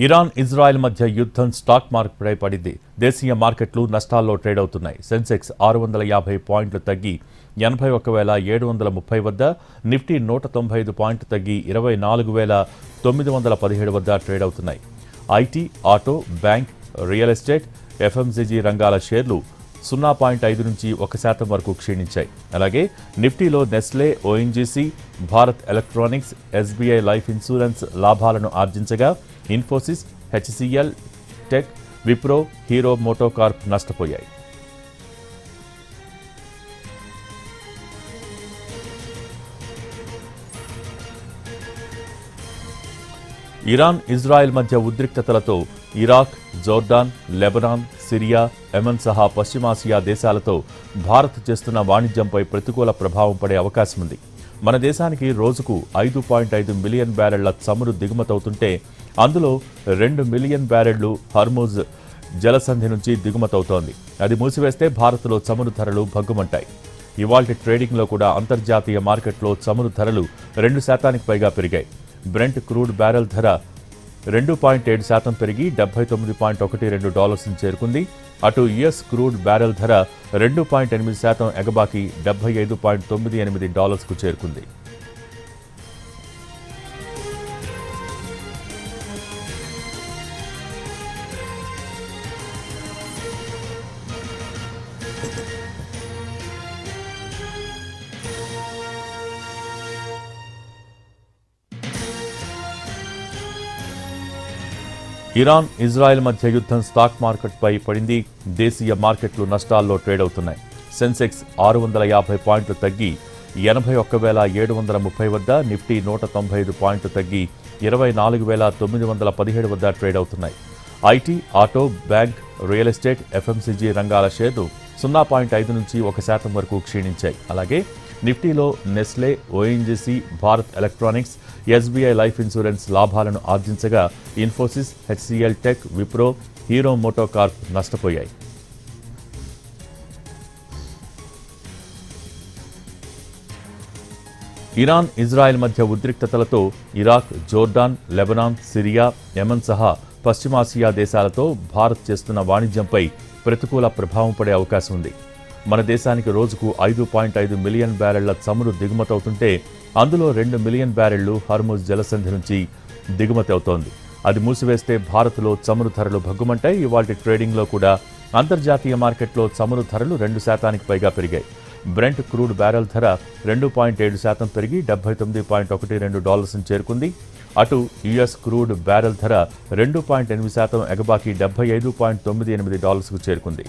Iran Israel మధ్య యుద్ధం stock మార్కెట్పై పడింది. దేశీయ మార్కెట్లు నష్టాల్లో ట్రేడ్ అవుతున్నాయి. సెన్సెక్స్ 650 పాయింట్లు తగ్గి 81,730 వద్ద, నిఫ్టీ 195 పాయింట్లు తగ్గి 24,917 వద్ద ట్రేడ్ అవుతున్నాయి. IT, auto, bank, real estate, FMCG రంగాల షేర్లు 0.5 నుంచి 1% వరకు క్షీణించాయి. అలాగే నిఫ్టీలో Nestle, ONGC, Bharat Electronics, SBI Life Insurance లాభాలను ఆర్జించగా Infosys, HCL Tech, Wipro, Hero MotoCorp నష్టపోయాయి. ఇరాన్ ఇజ్రాయెల్ మధ్య ఉద్రిక్తతలతో Iraq, Jordan, Lebanon, Syria, Yemen సహా పశ్చిమాసియా దేశాలతో భారత్ చేస్తున్న వాణిజ్యంపై ప్రతికూల ప్రభావం పడే అవకాశం ఉంది. మన దేశానికి రోజుకు 5.5 మిలియన్ బ్యారెళ్ల చమురు దిగుమతవుతుంటే అందులో 2 మిలియన్ బ్యారెళ్లు హర్మూజ్ జలసంధి నుంచి దిగుమతవుతోంది. అది మూసివేస్తే భారత్లో చమురు ధరలు భగ్గుమంటాయి. ఇవాల్టి ట్రేడింగ్లో కూడా అంతర్జాతీయ మార్కెట్లో చమురు ధరలు 2% పైగా పెరిగాయి. బ్రెంట్ క్రూడ్ బ్యారెల్ ధర 2.7% పెరిగి $79.12 చేరుకుంది. అటు యుఎస్ క్రూడ్ బ్యారెల్ ధర 2.8% ఎగబాకి $75.98 చేరుకుంది. ఇరాన్ ఇజ్రాయెల్ మధ్య యుద్ధం స్టాక్ మార్కెట్పై పడింది. దేశీయ మార్కెట్లు నష్టాల్లో ట్రేడ్ అవుతున్నాయి. సెన్సెక్స్ 650 పాయింట్లు తగ్గి 81,730 వద్ద, నిఫ్టీ 195 పాయింట్లు తగ్గి 24,917 వద్ద ట్రేడ్ అవుతున్నాయి. IT, auto, bank, real estate, FMCG రంగాల షేర్లు 0.5 నుంచి 1% వరకు క్షీణించాయి. అలాగే నిఫ్టీలో Nestle, ONGC, Bharat Electronics, SBI Life Insurance లాభాలను ఆర్జించగా Infosys, HCL Tech, Wipro, Hero MotoCorp నష్టపోయాయి. ఇరాన్ ఇజ్రాయెల్ మధ్య ఉద్రిక్తతలతో Iraq, Jordan, Lebanon, Syria, Yemen సహా పశ్చిమాసియా దేశాలతో భారత్ చేస్తున్న వాణిజ్యంపై ప్రతికూల ప్రభావం పడే అవకాశం ఉంది. మన దేశానికి రోజుకు 5.5 మిలియన్ బ్యారెళ్ల చమురు దిగుమతవుతుంటే అందులో 2 మిలియన్ బ్యారెళ్లు హర్మూజ్ జలసంధి నుంచి దిగుమతి అవుతోంది. అది మూసివేస్తే భారత్లో చమురు ధరలు భగ్గుమంటాయి. ఇవాల్టి ట్రేడింగ్లో కూడా అంతర్జాతీయ మార్కెట్లో చమురు ధరలు 2% పైగా పెరిగాయి. బ్రెంట్ క్రూడ్ బ్యారెల్ ధర 2.7% పెరిగి $79.12 చేరుకుంది. అటు యుఎస్ క్రూడ్ బ్యారెల్ ధర 2.8% ఎగబాకి $75.98 చేరుకుంది.